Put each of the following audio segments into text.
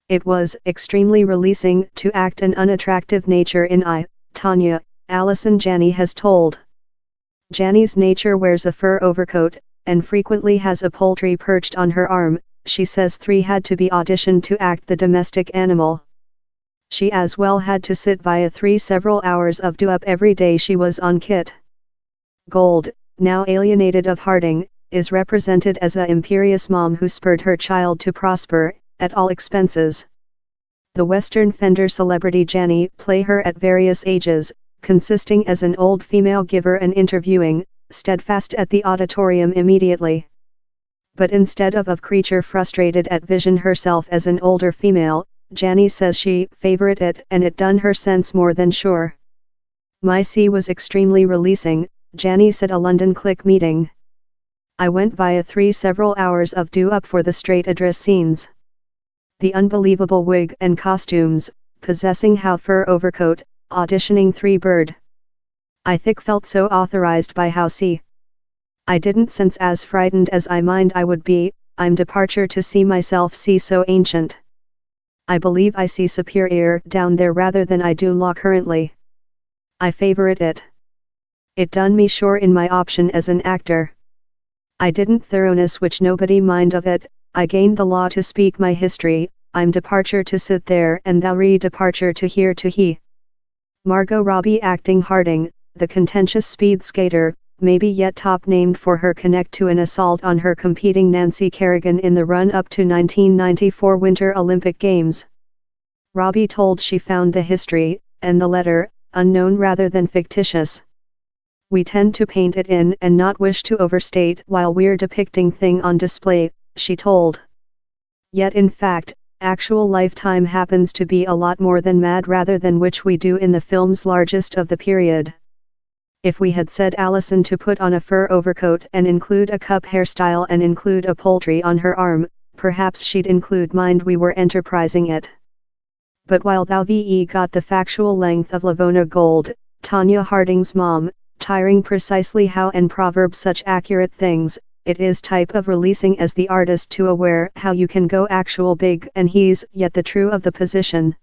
It was extremely releasing to act an unattractive nature in I, Tonya, Allison Janney has told. Janney's nature wears a fur overcoat, and frequently has a poultry perched on her arm. She says 3 had to be auditioned to act the domestic animal. She as well had to sit via 3 several hours of do-up every day she was on kit. Gold, now alienated of Harding, is represented as a imperious mom who spurred her child to prosper, at all expenses. The Western Fender celebrity Janney play her at various ages, consisting as an old female giver and interviewing, steadfast at the auditorium immediately. But instead of creature frustrated at vision herself as an older female, Janney says she favorite it and it done her sense more than sure. My C was extremely releasing, Janney said a London Click meeting. I went via 3 several hours of do-up for the straight address scenes. The unbelievable wig and costumes, possessing how fur overcoat, auditioning 3 bird. I thick felt so authorized by how C. I didn't sense as frightened as I mind I would be. I'm departure to see myself see so ancient. I believe I see superior down there rather than I do law currently. I favorite it. It done me sure in my option as an actor. I didn't thoroughness which nobody mind of it. I gained the law to speak my history. I'm departure to sit there and thou re-departure to hear to he. Margot Robbie acting Harding, the contentious speed skater, maybe yet top named for her connect to an assault on her competing Nancy Kerrigan in the run-up to 1994 Winter Olympic Games. Robbie told she found the history, and the letter, unknown rather than fictitious. We tend to paint it in and not wish to overstate while we're depicting thing on display, she told. Yet in fact, actual lifetime happens to be a lot more than mad rather than which we do in the film's largest of the period. If we had said Allison to put on a fur overcoat and include a cup hairstyle and include a poultry on her arm, perhaps she'd include mind we were enterprising it. But while thou ve got the factual length of Lavona Gold, Tonya Harding's mom, tiring precisely how and proverb such accurate things, it is type of releasing as the artist to aware how you can go actual big and he's yet the true of the position.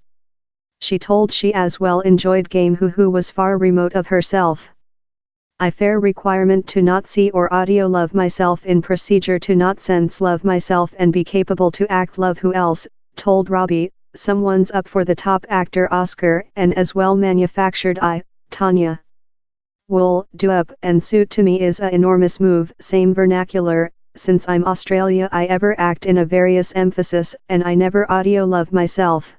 She told she as well enjoyed game who was far remote of herself. I fair requirement to not see or audio love myself in procedure to not sense love myself and be capable to act love who else, told Robbie, someone's up for the top actor Oscar and as well manufactured I, Tonya. Wool, do-up and suit to me is a enormous move, same vernacular, since I'm Australia I ever act in a various emphasis and I never audio love myself.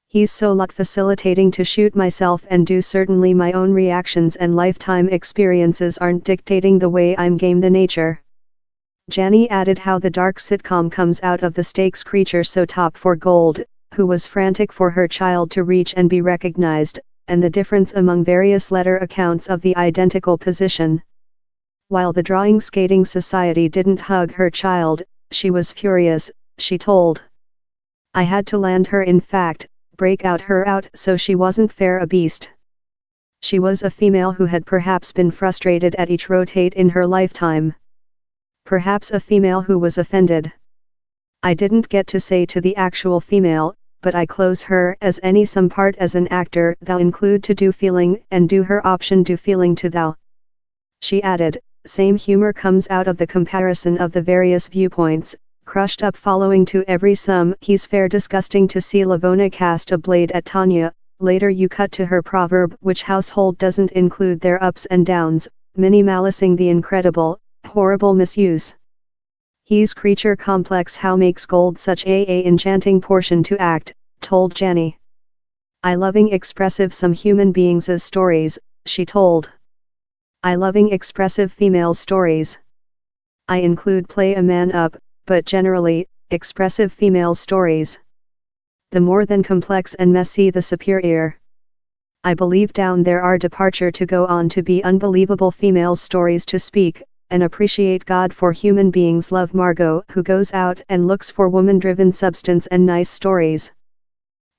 He's so lot facilitating to shoot myself and do certainly my own reactions and lifetime experiences aren't dictating the way I'm game the nature. Janney added how the dark sitcom comes out of the stakes creature so top for Gold, who was frantic for her child to reach and be recognized, and the difference among various letter accounts of the identical position. While the Drawing Skating Society didn't hug her child, she was furious, she told. I had to land her in fact, break out her out so she wasn't fair a beast. She was a female who had perhaps been frustrated at each rotate in her lifetime. Perhaps a female who was offended. I didn't get to say to the actual female, but I close her as any some part as an actor thou include to do feeling and do her option do feeling to thou. She added, same humor comes out of the comparison of the various viewpoints, crushed up following to every sum. He's fair disgusting to see Lavona cast a blade at Tonya. Later you cut to her proverb which household doesn't include their ups and downs, minimalising the incredible, horrible misuse. He's creature complex how makes Gold such a enchanting portion to act, told Janney. I loving expressive some human beings' stories, she told. I loving expressive female stories. I include play a man up, but generally, expressive female stories. The more than complex and messy the superior. I believe down there are departure to go on to be unbelievable female stories to speak, and appreciate God for human beings love Margot who goes out and looks for woman-driven substance and nice stories.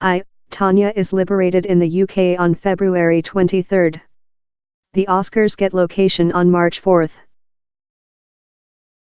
I, Tonya is liberated in the UK on February 23. The Oscars get location on March 4.